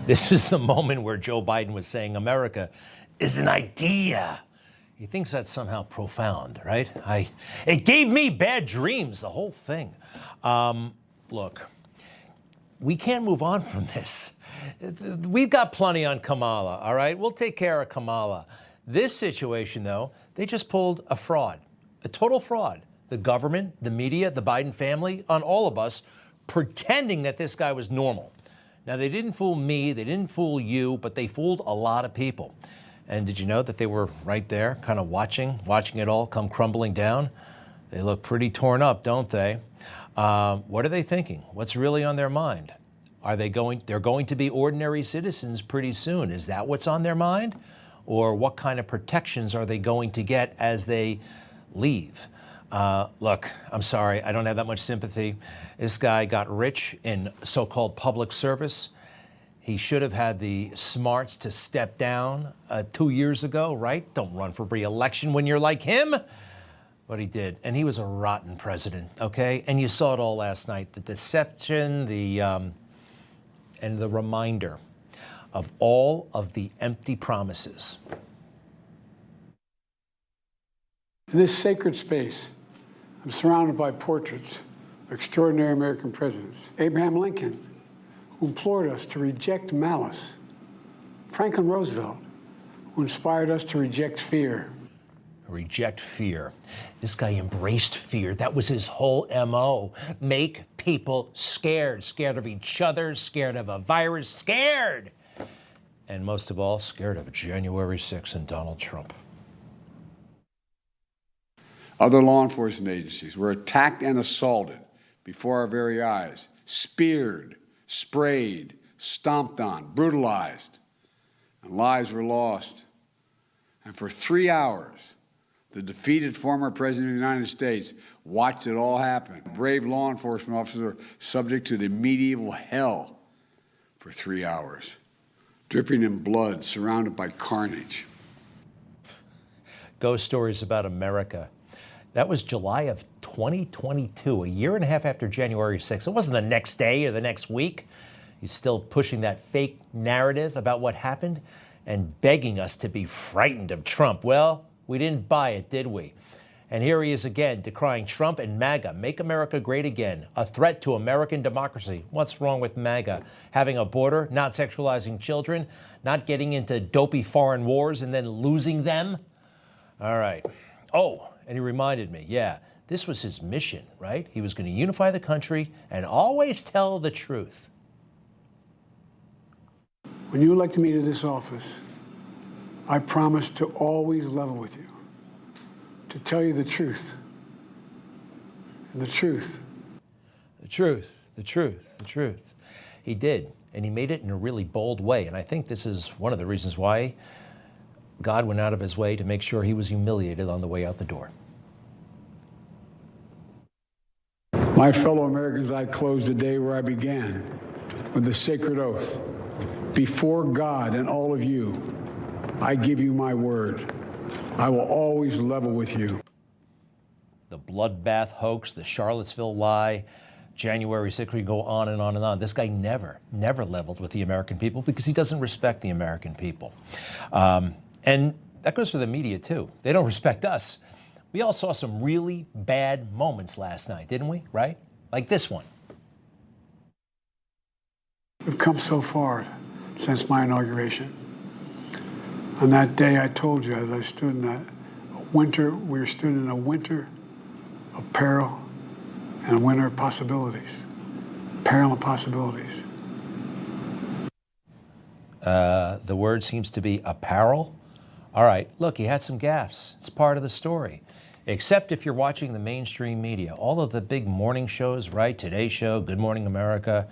This is the moment where Joe Biden was saying America is an idea. He thinks that's somehow profound, right? It gave me bad dreams, the whole thing. Look, we can't move on from this. We've got plenty on Kamala, all right? We'll take care of Kamala. This situation, though, they just pulled a fraud, a total fraud. The government, the media, the Biden family, on all of us, pretending that this guy was normal. Now, they didn't fool me, they didn't fool you, but they fooled a lot of people. And did you know that they were right there, kind of watching it all come crumbling down? They look pretty torn up, don't they? What are they thinking? What's really on their mind? They're going to be ordinary citizens pretty soon. Is that what's on their mind? Or what kind of protections are they going to get as they leave? Look, I'm sorry, I don't have that much sympathy. This guy got rich in so-called public service. He should have had the smarts to step down 2 years ago, right? Don't run for re-election when you're like him. But he did, and he was a rotten president, okay? And you saw it all last night, the deception, and the reminder of all of the empty promises. In this sacred space, I'm surrounded by portraits of extraordinary American presidents. Abraham Lincoln, who implored us to reject malice. Franklin Roosevelt, who inspired us to reject fear. Reject fear. This guy embraced fear. That was his whole MO. Make people scared. Scared of each other, scared of a virus, scared. And most of all, scared of January 6th and Donald Trump. Other law enforcement agencies were attacked and assaulted before our very eyes, speared, sprayed, stomped on, brutalized, and lives were lost. And for 3 hours, the defeated former president of the United States watched it all happen. Brave law enforcement officers were subject to the medieval hell for 3 hours, dripping in blood, surrounded by carnage. Ghost stories about America. That was July of 2022, a year and a half after January 6th. It wasn't the next day or the next week. He's still pushing that fake narrative about what happened and begging us to be frightened of Trump. Well, we didn't buy it, did we? And here he is again, decrying Trump and MAGA. Make America great again. A threat to American democracy. What's wrong with MAGA? Having a border, not sexualizing children, not getting into dopey foreign wars and then losing them? All right. Oh, and he reminded me, yeah, this was his mission, right? He was going to unify the country and always tell the truth. When you elected me to this office, I promised to always level with you, to tell you the truth, and the truth. The truth, the truth, the truth. He did, and he made it in a really bold way, and I think this is one of the reasons why God went out of his way to make sure he was humiliated on the way out the door. My fellow Americans, I close the day where I began, with the sacred oath. Before God and all of you, I give you my word. I will always level with you. The bloodbath hoax, the Charlottesville lie, January 6th, we go on and on and on. This guy never leveled with the American people because he doesn't respect the American people. And that goes for the media, too. They don't respect us. We all saw some really bad moments last night, didn't we? Right? Like this one. We've come so far since my inauguration. On that day, I told you, as I stood in that winter, we stood in a winter of peril and a winter of possibilities. Peril and possibilities. The word seems to be apparel. All right, look, he had some gaffes. It's part of the story. Except if you're watching the mainstream media. All of the big morning shows, right? Today Show, Good Morning America.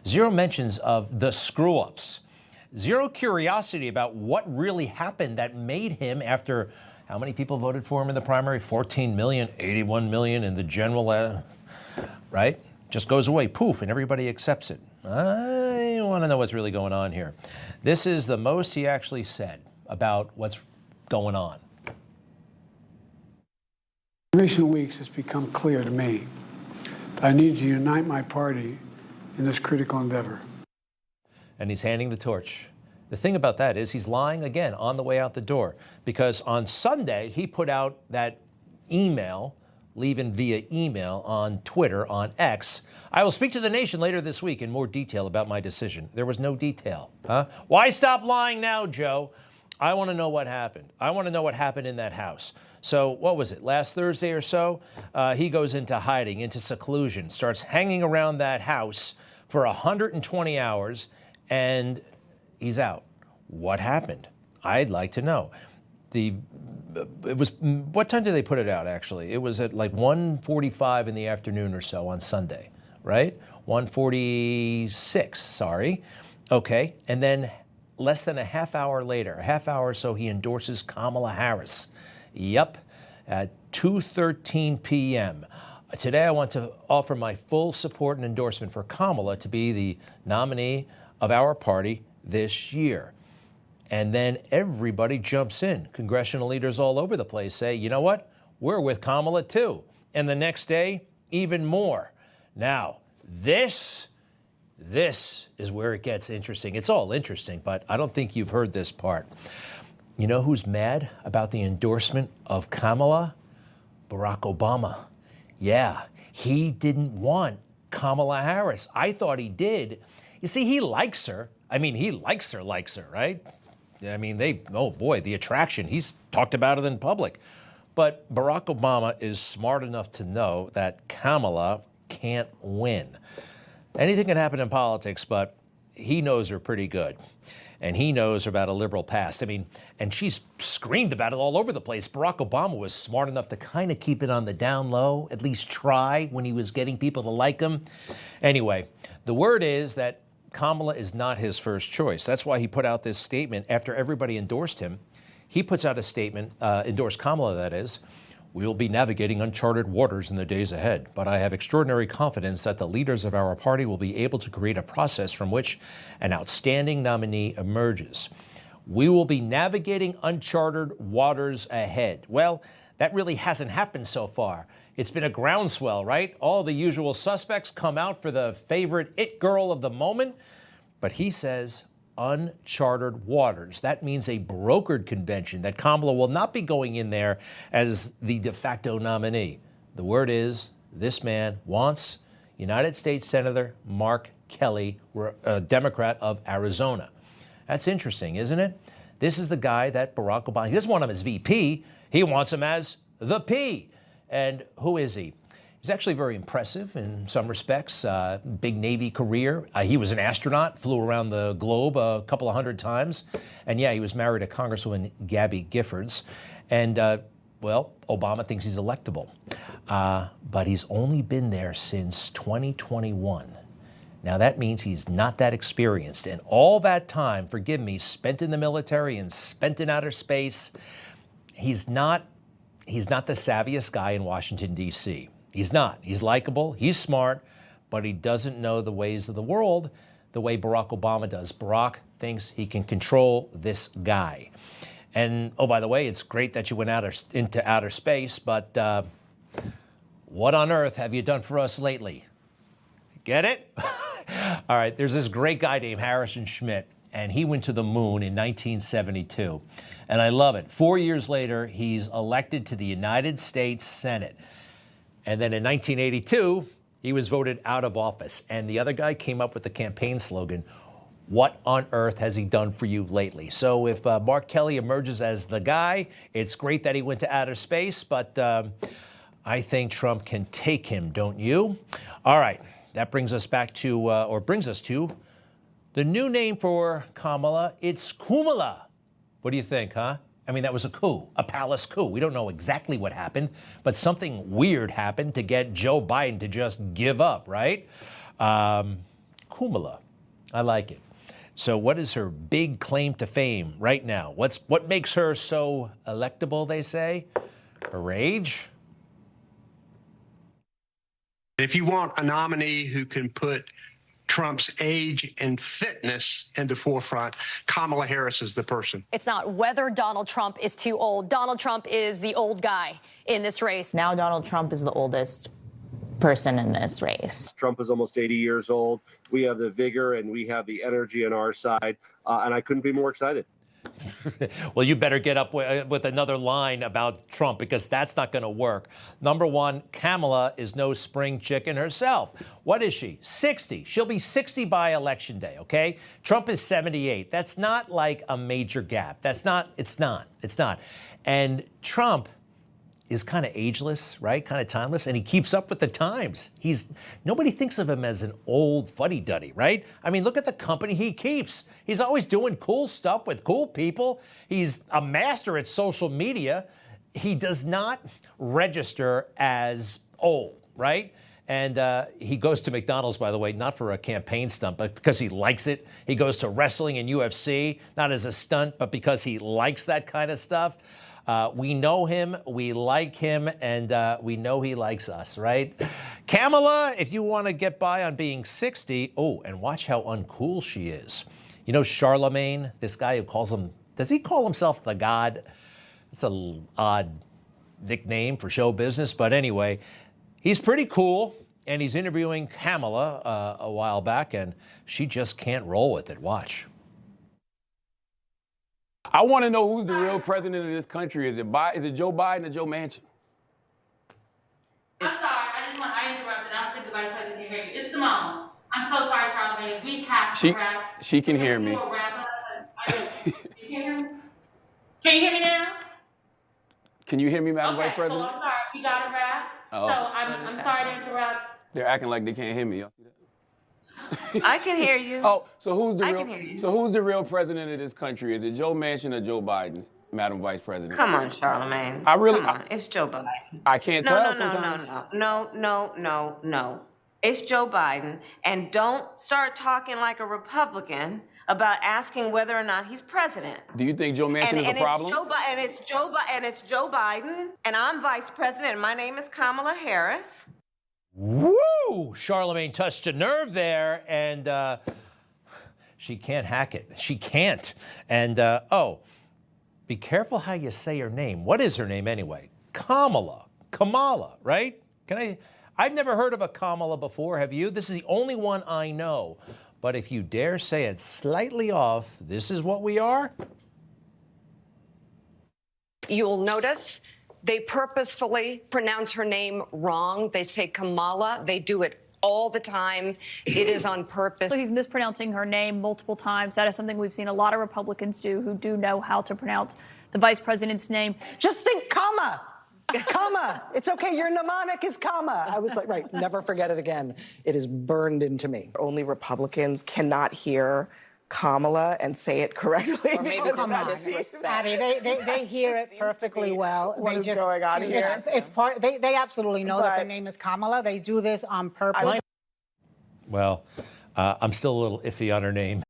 Zero mentions of the screw-ups. Zero curiosity about what really happened that made him, after how many people voted for him in the primary? 14 million, 81 million in the general, right? Just goes away, poof, and everybody accepts it. I want to know what's really going on here. This is the most he actually said about what's going on. In recent weeks, it's become clear to me that I need to unite my party in this critical endeavor. and he's handing the torch. The thing about that is he's lying again on the way out the door, because on Sunday he put out that email, leaving via email on Twitter, on X. I will speak to the nation later this week in more detail about my decision. There was no detail. Huh? Why stop lying now, Joe? I want to know what happened. I want to know what happened in that house. So what was it, last Thursday or so? He goes into hiding, into seclusion, starts hanging around that house for 120 hours, and he's out. What happened? I'd like to know. It was, what time did they put it out, actually? It was at like 1:45 in the afternoon or so on Sunday, right? 1:46, sorry. Okay, and then less than a half hour later, a half hour or so, he endorses Kamala Harris. Yep, at 2:13 p.m. Today, I want to offer my full support and endorsement for Kamala to be the nominee of our party this year. And then everybody jumps in. Congressional leaders all over the place say, you know what? We're with Kamala too. And the next day, even more. Now, this is where it gets interesting. It's all interesting, but I don't think you've heard this part. You know who's mad about the endorsement of Kamala? Barack Obama. Yeah, he didn't want Kamala Harris. I thought he did. You see, he likes her. I mean, he likes her, right? I mean, oh boy, the attraction. He's talked about it in public. But Barack Obama is smart enough to know that Kamala can't win. Anything can happen in politics, but he knows her pretty good. And he knows about a liberal past. I mean, and she's screamed about it all over the place. Barack Obama was smart enough to kind of keep it on the down low, at least try when he was getting people to like him. Anyway, the word is that Kamala is not his first choice. That's why he put out this statement after everybody endorsed him. He puts out a statement, endorsed Kamala, that is. We will be navigating uncharted waters in the days ahead, but I have extraordinary confidence that the leaders of our party will be able to create a process from which an outstanding nominee emerges. We will be navigating uncharted waters ahead. Well, that really hasn't happened so far. It's been a groundswell, right? All the usual suspects come out for the favorite it girl of the moment, but he says uncharted waters. That means a brokered convention, that Kamala will not be going in there as the de facto nominee. The word is this man wants United States Senator Mark Kelly, a Democrat of Arizona. That's interesting, isn't it? This is the guy that Barack Obama, he doesn't want him as VP, he wants him as the P. And who is he? He's actually very impressive in some respects. Big Navy career. He was an astronaut, flew around the globe a couple of hundred times. And yeah, he was married to Congresswoman Gabby Giffords. And well, Obama thinks he's electable. But he's only been there since 2021. Now that means he's not that experienced. And all that time, forgive me, spent in the military and spent in outer space, he's not the savviest guy in Washington, D.C. He's not. He's likable, he's smart, but he doesn't know the ways of the world the way Barack Obama does. Barack thinks he can control this guy. And, oh, by the way, it's great that you went into outer space, but what on earth have you done for us lately? Get it? All right, there's this great guy named Harrison Schmitt, and he went to the moon in 1972. And I love it. 4 years later, he's elected to the United States Senate. And then in 1982, he was voted out of office. And the other guy came up with the campaign slogan, "What on earth has he done for you lately?" So if Mark Kelly emerges as the guy, it's great that he went to outer space, but I think Trump can take him, don't you? All right, that brings us back to, brings us to the new name for Kamala. It's Kumala. What do you think, huh? I mean, that was a coup, a palace coup. We don't know exactly what happened, but something weird happened to get Joe Biden to just give up, right? Kumala, I like it. So what is her big claim to fame right now? What makes her so electable, they say? Her age? If you want a nominee who can put Trump's age and fitness into forefront, Kamala Harris is the person. It's not whether Donald Trump is too old. Donald Trump is the old guy in this race. Now Donald Trump is the oldest person in this race. Trump is almost 80 years old. We have the vigor and we have the energy on our side, and I couldn't be more excited. Well, you better get up with another line about Trump, because that's not going to work. Number one, Kamala is no spring chicken herself. What is she? 60. She'll be 60 by election day, okay? Trump is 78. That's not like a major gap. It's not. And Trump is kind of ageless, right? Kind of timeless, and he keeps up with the times. Nobody thinks of him as an old fuddy-duddy, right? I mean, look at the company he keeps. He's always doing cool stuff with cool people. He's a master at social media. He does not register as old, right? And he goes to McDonald's, by the way, not for a campaign stunt, but because he likes it. He goes to wrestling and UFC, not as a stunt, but because he likes that kind of stuff. We know him, we like him, and we know he likes us, right? Kamala, if you want to get by on being 60, oh, and watch how uncool she is. You know Charlemagne, this guy who does he call himself the God? It's an odd nickname for show business, but anyway, he's pretty cool, and he's interviewing Kamala a while back, and she just can't roll with it. Watch. I want to know who's the real president of this country. Is it Joe Biden or Joe Manchin? I'm sorry, I interrupted. I don't think the vice president can hear you. It's Simone. I'm so sorry, Charlamagne. We have to wrap. She can hear me. You can hear me? Can you hear me now? Can you hear me, Madam Vice President? So I'm sorry. We got to wrap. Oh. So I'm sorry to interrupt. They're acting like they can't hear me. Y'all see that? I can hear you. Oh, so who's the I real? can hear you. So who's the real president of this country? Is it Joe Manchin or Joe Biden, Madam Vice President? Come on, Charlamagne. Come on. It's Joe Biden. I can't tell sometimes. No. It's Joe Biden, and don't start talking like a Republican about asking whether or not he's president. Do you think Joe Manchin is a problem? It's Joe Biden, and I'm vice president, and my name is Kamala Harris. Woo! Charlemagne touched a nerve there, and she can't hack it. She can't. And, be careful how you say her name. What is her name anyway? Kamala, right? I've never heard of a Kamala before, have you? This is the only one I know. But if you dare say it slightly off, this is what we are. You'll notice they purposefully pronounce her name wrong. They say Kamala. They do it all the time. It is on purpose. So he's mispronouncing her name multiple times. That is something we've seen a lot of Republicans do who do know how to pronounce the vice president's name. Just think comma. Comma. It's okay. Your mnemonic is comma. I was like, right, never forget it again. It is burned into me. Only Republicans cannot hear Kamala and say it correctly. Or maybe Abby, they hear it perfectly well. What is going on here? It's part. They absolutely know that the name is Kamala. They do this on purpose. Well, I'm still a little iffy on her name.